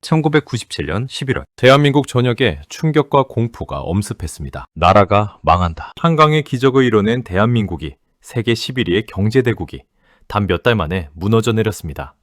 1997년 11월 대한민국 전역에 충격과 공포가 엄습했습니다. 나라가 망한다. 한강의 기적을 이뤄낸 대한민국이 세계 11위의 경제대국이 단 몇 달 만에 무너져 내렸습니다.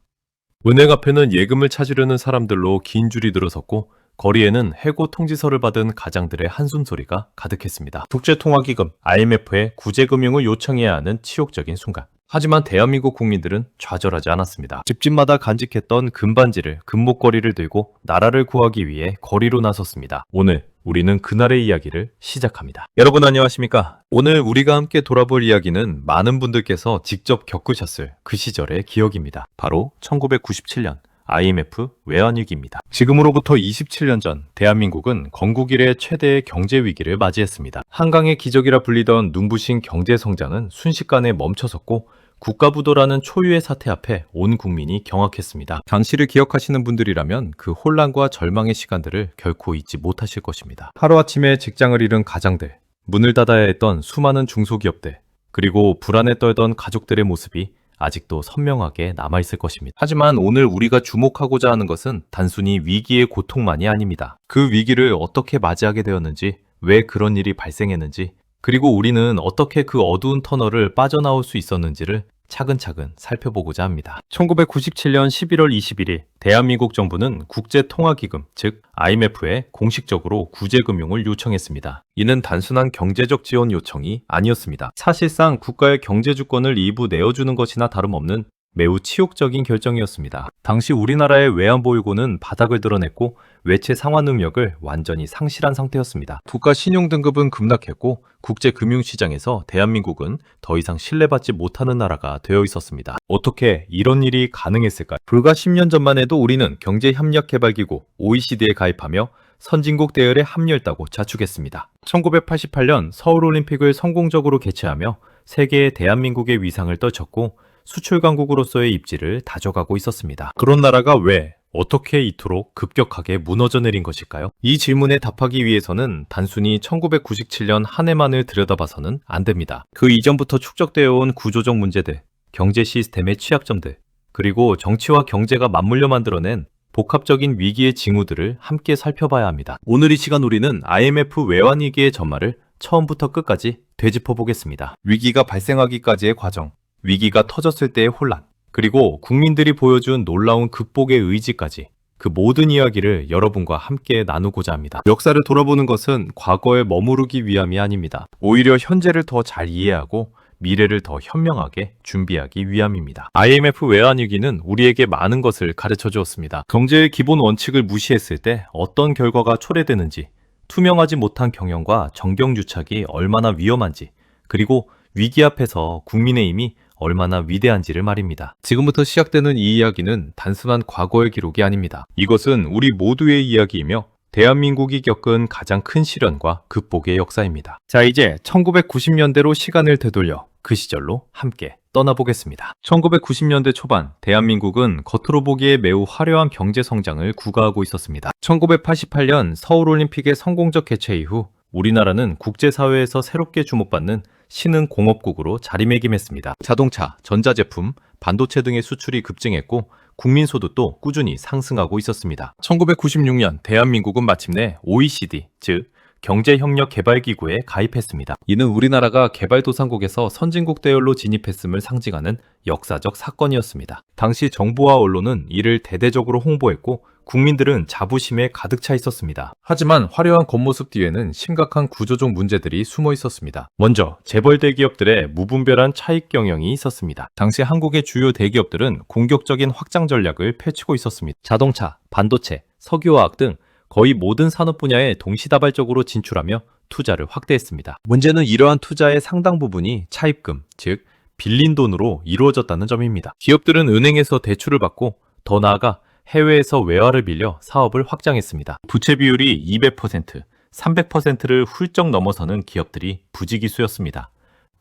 은행 앞에는 예금을 찾으려는 사람들로 긴 줄이 들어섰고 거리에는 해고 통지서를 받은 가장들의 한숨소리가 가득했습니다. 국제통화기금 IMF에 구제금융을 요청해야 하는 치욕적인 순간. 하지만 대한민국 국민들은 좌절하지 않았습니다. 집집마다 간직했던 금반지를 금목걸이를 들고 나라를 구하기 위해 거리로 나섰습니다. 오늘 우리는 그날의 이야기를 시작합니다. 여러분 안녕하십니까? 오늘 우리가 함께 돌아볼 이야기는 많은 분들께서 직접 겪으셨을 그 시절의 기억입니다. 바로 1997년 IMF 외환위기입니다. 지금으로부터 27년 전 대한민국은 건국 이래 최대의 경제 위기를 맞이했습니다. 한강의 기적이라 불리던 눈부신 경제 성장은 순식간에 멈춰섰고 국가부도라는 초유의 사태 앞에 온 국민이 경악했습니다. 당시를 기억하시는 분들이라면 그 혼란과 절망의 시간들을 결코 잊지 못하실 것입니다. 하루아침에 직장을 잃은 가장들, 문을 닫아야 했던 수많은 중소기업들, 그리고 불안에 떨던 가족들의 모습이 아직도 선명하게 남아있을 것입니다. 하지만 오늘 우리가 주목하고자 하는 것은 단순히 위기의 고통만이 아닙니다. 그 위기를 어떻게 맞이하게 되었는지, 왜 그런 일이 발생했는지, 그리고 우리는 어떻게 그 어두운 터널을 빠져나올 수 있었는지를 차근차근 살펴보고자 합니다. 1997년 11월 21일 대한민국 정부는 국제통화기금, 즉 IMF에 공식적으로 구제금융을 요청했습니다. 이는 단순한 경제적 지원 요청이 아니었습니다. 사실상 국가의 경제주권을 일부 내어주는 것이나 다름없는 매우 치욕적인 결정이었습니다. 당시 우리나라의 외환보유고는 바닥을 드러냈고 외채 상환 능력을 완전히 상실한 상태였습니다. 국가 신용등급은 급락했고 국제금융시장에서 대한민국은 더 이상 신뢰받지 못하는 나라가 되어 있었습니다. 어떻게 이런 일이 가능했을까요? 불과 10년 전만 해도 우리는 경제협력개발기구 OECD에 가입하며 선진국 대열에 합류했다고 자축했습니다. 1988년 서울올림픽을 성공적으로 개최하며 세계의 대한민국의 위상을 떨쳤고 수출 강국으로서의 입지를 다져가고 있었습니다. 그런 나라가 왜, 어떻게 이토록 급격하게 무너져 내린 것일까요? 이 질문에 답하기 위해서는 단순히 1997년 한 해만을 들여다봐서는 안 됩니다. 그 이전부터 축적되어 온 구조적 문제들, 경제 시스템의 취약점들, 그리고 정치와 경제가 맞물려 만들어낸 복합적인 위기의 징후들을 함께 살펴봐야 합니다. 오늘 이 시간 우리는 IMF 외환위기의 전말을 처음부터 끝까지 되짚어 보겠습니다. 위기가 발생하기까지의 과정, 위기가 터졌을 때의 혼란, 그리고 국민들이 보여준 놀라운 극복의 의지까지 그 모든 이야기를 여러분과 함께 나누고자 합니다. 역사를 돌아보는 것은 과거에 머무르기 위함이 아닙니다. 오히려 현재를 더 잘 이해하고 미래를 더 현명하게 준비하기 위함입니다. IMF 외환위기는 우리에게 많은 것을 가르쳐 주었습니다. 경제의 기본 원칙을 무시했을 때 어떤 결과가 초래되는지, 투명하지 못한 경영과 정경유착이 얼마나 위험한지, 그리고 위기 앞에서 국민의힘이 얼마나 위대한지를 말입니다. 지금부터 시작되는 이 이야기는 단순한 과거의 기록이 아닙니다. 이것은 우리 모두의 이야기이며 대한민국이 겪은 가장 큰 시련과 극복의 역사입니다. 자, 이제 1990년대로 시간을 되돌려 그 시절로 함께 떠나보겠습니다. 1990년대 초반 대한민국은 겉으로 보기에 매우 화려한 경제 성장을 구가하고 있었습니다. 1988년 서울올림픽의 성공적 개최 이후 우리나라는 국제사회에서 새롭게 주목받는 신흥 공업국으로 자리매김했습니다. 자동차, 전자제품, 반도체 등의 수출이 급증했고 국민소득도 꾸준히 상승하고 있었습니다. 1996년 대한민국은 마침내 OECD, 즉 경제협력개발기구에 가입했습니다. 이는 우리나라가 개발도상국에서 선진국 대열로 진입했음을 상징하는 역사적 사건이었습니다. 당시 정부와 언론은 이를 대대적으로 홍보했고 국민들은 자부심에 가득 차 있었습니다. 하지만 화려한 겉모습 뒤에는 심각한 구조적 문제들이 숨어 있었습니다. 먼저 재벌 대기업들의 무분별한 차익 경영이 있었습니다. 당시 한국의 주요 대기업들은 공격적인 확장 전략을 펼치고 있었습니다. 자동차, 반도체, 석유화학 등 거의 모든 산업 분야에 동시다발적으로 진출하며 투자를 확대했습니다. 문제는 이러한 투자의 상당 부분이 차입금, 즉 빌린 돈으로 이루어졌다는 점입니다. 기업들은 은행에서 대출을 받고 더 나아가 해외에서 외화를 빌려 사업을 확장했습니다. 부채 비율이 200%, 300%를 훌쩍 넘어서는 기업들이 부지기수였습니다.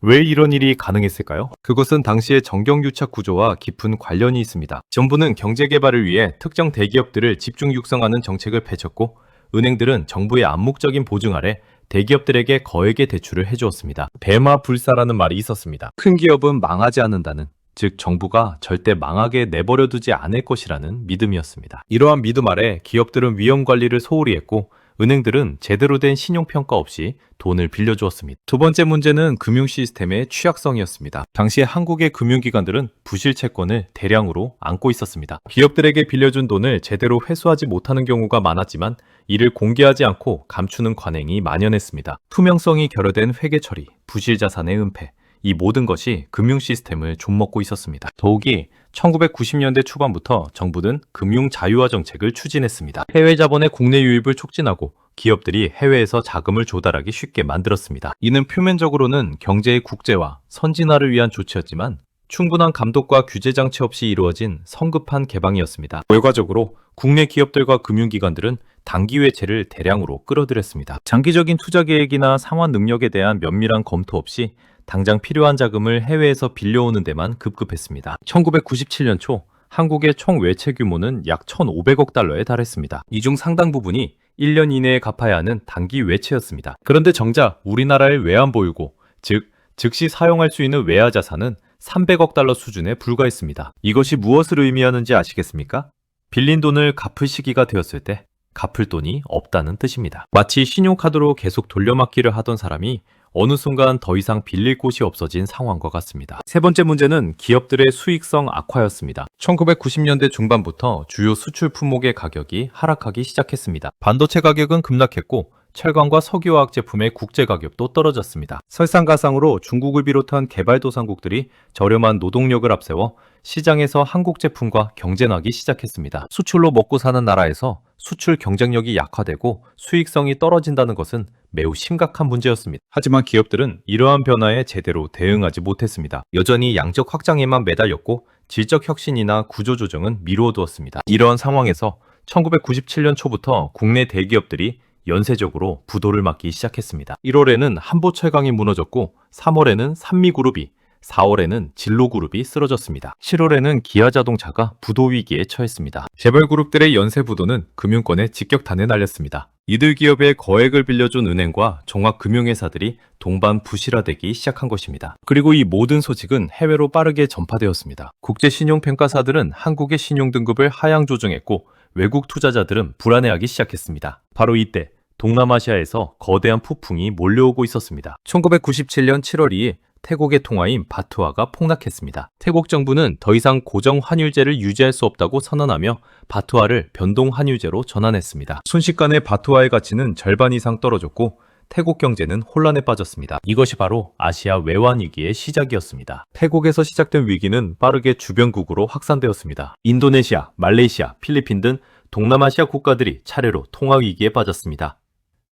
왜 이런 일이 가능했을까요? 그것은 당시의 정경유착 구조와 깊은 관련이 있습니다. 정부는 경제개발을 위해 특정 대기업들을 집중 육성하는 정책을 펼쳤고 은행들은 정부의 암묵적인 보증 아래 대기업들에게 거액의 대출을 해주었습니다. 대마불사라는 말이 있었습니다. 큰 기업은 망하지 않는다는, 즉 정부가 절대 망하게 내버려 두지 않을 것이라는 믿음이었습니다. 이러한 믿음 아래 기업들은 위험 관리를 소홀히 했고 은행들은 제대로 된 신용평가 없이 돈을 빌려주었습니다. 두 번째 문제는 금융 시스템의 취약성이었습니다. 당시 한국의 금융기관들은 부실 채권을 대량으로 안고 있었습니다. 기업들에게 빌려준 돈을 제대로 회수하지 못하는 경우가 많았지만 이를 공개하지 않고 감추는 관행이 만연했습니다. 투명성이 결여된 회계 처리, 부실 자산의 은폐, 이 모든 것이 금융 시스템을 좀먹고 있었습니다. 더욱이 1990년대 초반부터 정부는 금융 자유화 정책을 추진했습니다. 해외 자본의 국내 유입을 촉진하고 기업들이 해외에서 자금을 조달하기 쉽게 만들었습니다. 이는 표면적으로는 경제의 국제화, 선진화를 위한 조치였지만 충분한 감독과 규제 장치 없이 이루어진 성급한 개방이었습니다. 결과적으로 국내 기업들과 금융기관들은 단기 외채를 대량으로 끌어들였습니다. 장기적인 투자 계획이나 상환 능력에 대한 면밀한 검토 없이 당장 필요한 자금을 해외에서 빌려오는 데만 급급했습니다. 1997년 초 한국의 총 외채 규모는 약 1,500억 달러에 달했습니다. 이 중 상당 부분이 1년 이내에 갚아야 하는 단기 외채였습니다. 그런데 정작 우리나라의 외환보유고, 즉 즉시 사용할 수 있는 외화 자산은 300억 달러 수준에 불과했습니다. 이것이 무엇을 의미하는지 아시겠습니까? 빌린 돈을 갚을 시기가 되었을 때 갚을 돈이 없다는 뜻입니다. 마치 신용카드로 계속 돌려막기를 하던 사람이 어느 순간 더 이상 빌릴 곳이 없어진 상황과 같습니다. 세 번째 문제는 기업들의 수익성 악화였습니다. 1990년대 중반부터 주요 수출 품목의 가격이 하락하기 시작했습니다. 반도체 가격은 급락했고 철강과 석유화학 제품의 국제 가격도 떨어졌습니다. 설상가상으로 중국을 비롯한 개발도상국들이 저렴한 노동력을 앞세워 시장에서 한국 제품과 경쟁하기 시작했습니다. 수출로 먹고 사는 나라에서 수출 경쟁력이 약화되고 수익성이 떨어진다는 것은 매우 심각한 문제였습니다. 하지만 기업들은 이러한 변화에 제대로 대응하지 못했습니다. 여전히 양적 확장에만 매달렸고 질적 혁신이나 구조조정은 미루어 두었습니다. 이러한 상황에서 1997년 초부터 국내 대기업들이 연쇄적으로 부도를 맞기 시작했습니다. 1월에는 한보철강이 무너졌고 3월에는 산미그룹이, 4월에는 진로그룹이 쓰러졌습니다. 7월에는 기아자동차가 부도 위기에 처했습니다. 재벌 그룹들의 연쇄 부도는 금융권에 직격탄을 날렸습니다. 이들 기업의 거액을 빌려준 은행과 종합금융회사들이 동반 부실화되기 시작한 것입니다. 그리고 이 모든 소식은 해외로 빠르게 전파되었습니다. 국제신용평가사들은 한국의 신용등급을 하향 조정했고 외국 투자자들은 불안해하기 시작했습니다. 바로 이때 동남아시아에서 거대한 폭풍이 몰려오고 있었습니다. 1997년 7월 2일 태국의 통화인 바트화가 폭락했습니다. 태국 정부는 더 이상 고정 환율제를 유지할 수 없다고 선언하며 바트화를 변동 환율제로 전환했습니다. 순식간에 바트화의 가치는 절반 이상 떨어졌고 태국 경제는 혼란에 빠졌습니다. 이것이 바로 아시아 외환 위기의 시작이었습니다. 태국에서 시작된 위기는 빠르게 주변국으로 확산되었습니다. 인도네시아, 말레이시아, 필리핀 등 동남아시아 국가들이 차례로 통화 위기에 빠졌습니다.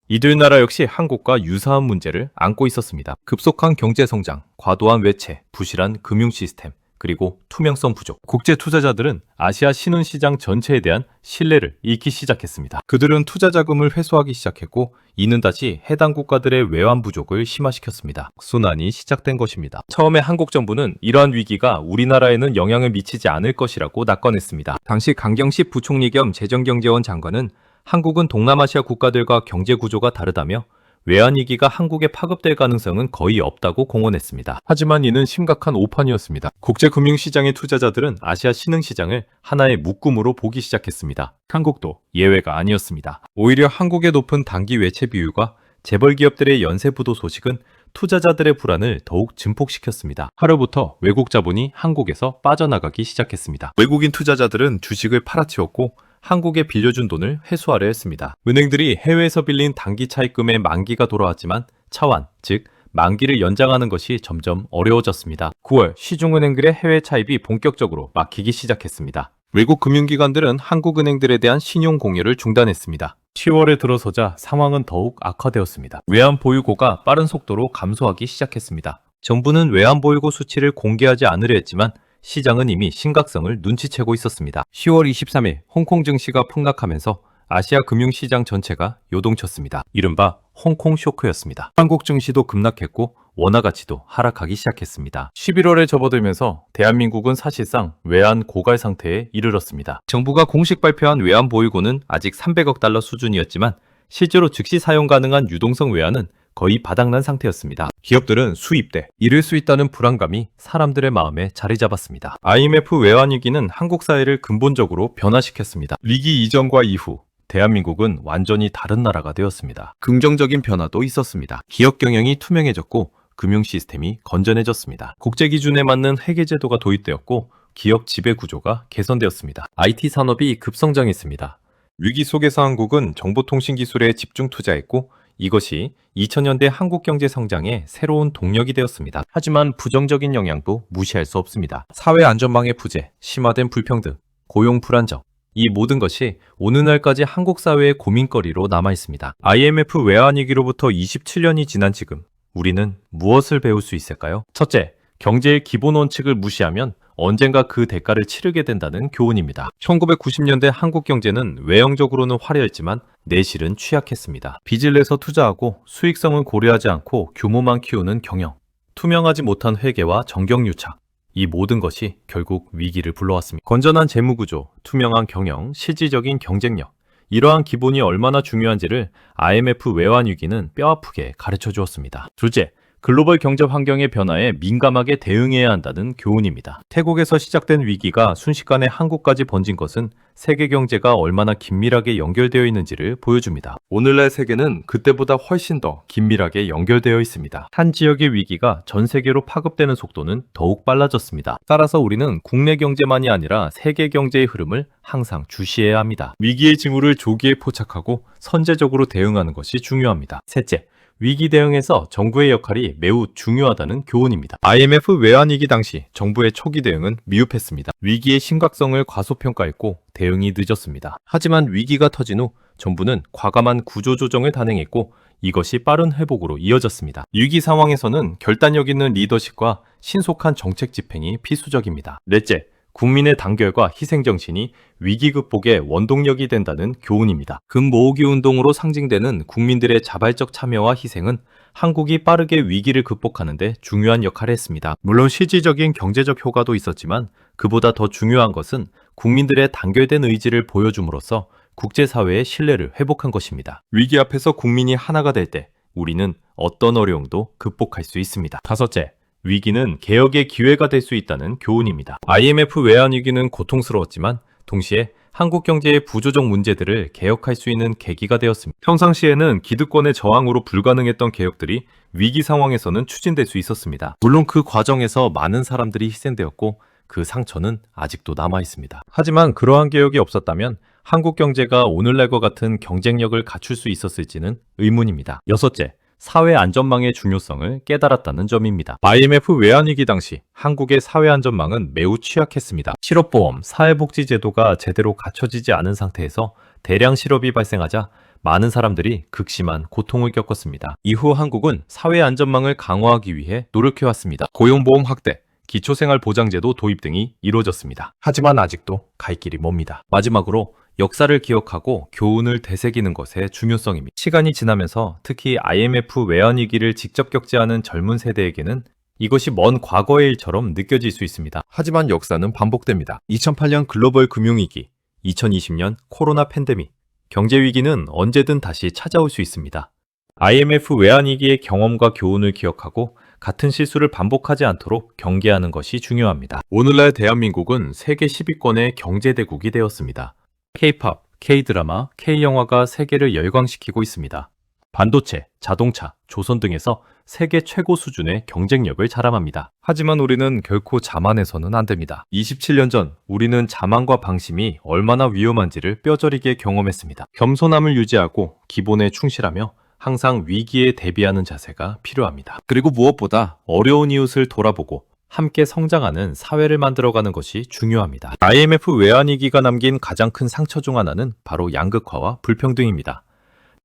이들 나라 역시 한국과 유사한 문제를 안고 있었습니다. 급속한 경제 성장, 과도한 외채, 부실한 금융 시스템, 그리고 투명성 부족. 국제 투자자들은 아시아 신흥시장 전체에 대한 신뢰를 잃기 시작했습니다. 그들은 투자 자금을 회수하기 시작했고 이는 다시 해당 국가들의 외환 부족을 심화시켰습니다. 순환이 시작된 것입니다. 처음에 한국 정부는 이러한 위기가 우리나라에는 영향을 미치지 않을 것이라고 낙관했습니다. 당시 강경식 부총리 겸 재정경제원 장관은 한국은 동남아시아 국가들과 경제 구조가 다르다며 외환위기가 한국에 파급될 가능성은 거의 없다고 공언했습니다. 하지만 이는 심각한 오판이었습니다. 국제금융시장의 투자자들은 아시아 신흥시장을 하나의 묶음으로 보기 시작했습니다. 한국도 예외가 아니었습니다. 오히려 한국의 높은 단기 외채 비율과 재벌 기업들의 연쇄 부도 소식은 투자자들의 불안을 더욱 증폭시켰습니다. 하루부터 외국 자본이 한국에서 빠져나가기 시작했습니다. 외국인 투자자들은 주식을 팔아치웠고 한국에 빌려준 돈을 회수하려 했습니다. 은행들이 해외에서 빌린 단기 차입금의 만기가 돌아왔지만 차환, 즉 만기를 연장하는 것이 점점 어려워졌습니다. 9월 시중은행들의 해외 차입이 본격적으로 막히기 시작했습니다. 외국 금융기관들은 한국 은행들에 대한 신용 공여를 중단했습니다. 10월에 들어서자 상황은 더욱 악화되었습니다. 외환 보유고가 빠른 속도로 감소하기 시작했습니다. 정부는 외환 보유고 수치를 공개하지 않으려 했지만 시장은 이미 심각성을 눈치채고 있었습니다. 10월 23일 홍콩 증시가 폭락하면서 아시아 금융시장 전체가 요동쳤습니다. 이른바 홍콩 쇼크였습니다. 한국 증시도 급락했고 원화 가치도 하락하기 시작했습니다. 11월에 접어들면서 대한민국은 사실상 외환 고갈 상태에 이르렀습니다. 정부가 공식 발표한 외환 보유고는 아직 300억 달러 수준이었지만 실제로 즉시 사용 가능한 유동성 외환은 거의 바닥난 상태였습니다. 기업들은 수입돼 잃을 수 있다는 불안감이 사람들의 마음에 자리 잡았습니다. IMF 외환위기는 한국 사회를 근본적으로 변화시켰습니다. 위기 이전과 이후 대한민국은 완전히 다른 나라가 되었습니다. 긍정적인 변화도 있었습니다. 기업 경영이 투명해졌고 금융 시스템이 건전해졌습니다. 국제 기준에 맞는 회계 제도가 도입되었고 기업 지배 구조가 개선되었습니다. IT 산업이 급성장했습니다. 위기 속에서 한국은 정보통신 기술에 집중 투자했고 이것이 2000년대 한국 경제 성장의 새로운 동력이 되었습니다. 하지만 부정적인 영향도 무시할 수 없습니다. 사회 안전망의 부재, 심화된 불평등, 고용 불안정, 이 모든 것이 오늘날까지 한국 사회의 고민거리로 남아 있습니다. IMF 외환위기로부터 27년이 지난 지금 우리는 무엇을 배울 수 있을까요? 첫째, 경제의 기본 원칙을 무시하면 언젠가 그 대가를 치르게 된다는 교훈입니다. 1990년대 한국 경제는 외형적으로는 화려했지만 내실은 취약했습니다. 빚을 내서 투자하고 수익성을 고려하지 않고 규모만 키우는 경영, 투명하지 못한 회계와 정경유착, 이 모든 것이 결국 위기를 불러왔습니다. 건전한 재무구조, 투명한 경영, 실질적인 경쟁력, 이러한 기본이 얼마나 중요한지를 IMF 외환위기는 뼈아프게 가르쳐 주었습니다. 둘째, 글로벌 경제 환경의 변화에 민감하게 대응해야 한다는 교훈입니다. 태국에서 시작된 위기가 순식간에 한국까지 번진 것은 세계 경제가 얼마나 긴밀하게 연결되어 있는지를 보여줍니다. 오늘날 세계는 그때보다 훨씬 더 긴밀하게 연결되어 있습니다. 한 지역의 위기가 전 세계로 파급되는 속도는 더욱 빨라졌습니다. 따라서 우리는 국내 경제만이 아니라 세계 경제의 흐름을 항상 주시해야 합니다. 위기의 징후를 조기에 포착하고 선제적으로 대응하는 것이 중요합니다. 셋째, 위기 대응에서 정부의 역할이 매우 중요하다는 교훈입니다. IMF 외환위기 당시 정부의 초기 대응은 미흡했습니다. 위기의 심각성을 과소평가했고 대응이 늦었습니다. 하지만 위기가 터진 후 정부는 과감한 구조조정을 단행했고 이것이 빠른 회복으로 이어졌습니다. 위기 상황에서는 결단력 있는 리더십과 신속한 정책 집행이 필수적입니다. 넷째, 국민의 단결과 희생정신이 위기 극복의 원동력이 된다는 교훈입니다. 금 모으기 운동으로 상징되는 국민들의 자발적 참여와 희생은 한국이 빠르게 위기를 극복하는 데 중요한 역할을 했습니다. 물론 실질적인 경제적 효과도 있었지만 그보다 더 중요한 것은 국민들의 단결된 의지를 보여줌으로써 국제사회의 신뢰를 회복한 것입니다. 위기 앞에서 국민이 하나가 될 때 우리는 어떤 어려움도 극복할 수 있습니다. 다섯째, 위기는 개혁의 기회가 될 수 있다는 교훈입니다. IMF 외환위기는 고통스러웠지만 동시에 한국 경제의 구조적 문제들을 개혁할 수 있는 계기가 되었습니다. 평상시에는 기득권의 저항으로 불가능했던 개혁들이 위기 상황에서는 추진될 수 있었습니다. 물론 그 과정에서 많은 사람들이 희생되었고 그 상처는 아직도 남아 있습니다. 하지만 그러한 개혁이 없었다면 한국 경제가 오늘날과 같은 경쟁력을 갖출 수 있었을지는 의문입니다. 여섯째, 사회 안전망의 중요성을 깨달았다는 점입니다. IMF 외환위기 당시 한국의 사회 안전망은 매우 취약했습니다. 실업보험, 사회복지제도가 제대로 갖춰지지 않은 상태에서 대량 실업이 발생하자 많은 사람들이 극심한 고통을 겪었습니다. 이후 한국은 사회 안전망을 강화하기 위해 노력해왔습니다. 고용보험 확대, 기초생활보장제도 도입 등이 이루어졌습니다. 하지만 아직도 갈 길이 멉니다. 마지막으로 역사를 기억하고 교훈을 되새기는 것의 중요성입니다. 시간이 지나면서 특히 IMF 외환위기를 직접 겪지 않은 젊은 세대에게는 이것이 먼 과거의 일처럼 느껴질 수 있습니다. 하지만 역사는 반복됩니다. 2008년 글로벌 금융위기, 2020년 코로나 팬데믹, 경제위기는 언제든 다시 찾아올 수 있습니다. IMF 외환위기의 경험과 교훈을 기억하고 같은 실수를 반복하지 않도록 경계하는 것이 중요합니다. 오늘날 대한민국은 세계 10위권의 경제대국이 되었습니다. K-팝, K-드라마, K-영화가 세계를 열광시키고 있습니다. 반도체, 자동차, 조선 등에서 세계 최고 수준의 경쟁력을 자랑합니다. 하지만 우리는 결코 자만해서는 안 됩니다. 27년 전 우리는 자만과 방심이 얼마나 위험한지를 뼈저리게 경험했습니다. 겸손함을 유지하고 기본에 충실하며 항상 위기에 대비하는 자세가 필요합니다. 그리고 무엇보다 어려운 이웃을 돌아보고 함께 성장하는 사회를 만들어가는 것이 중요합니다. IMF 외환위기가 남긴 가장 큰 상처 중 하나는 바로 양극화와 불평등입니다.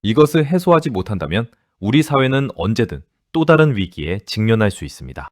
이것을 해소하지 못한다면 우리 사회는 언제든 또 다른 위기에 직면할 수 있습니다.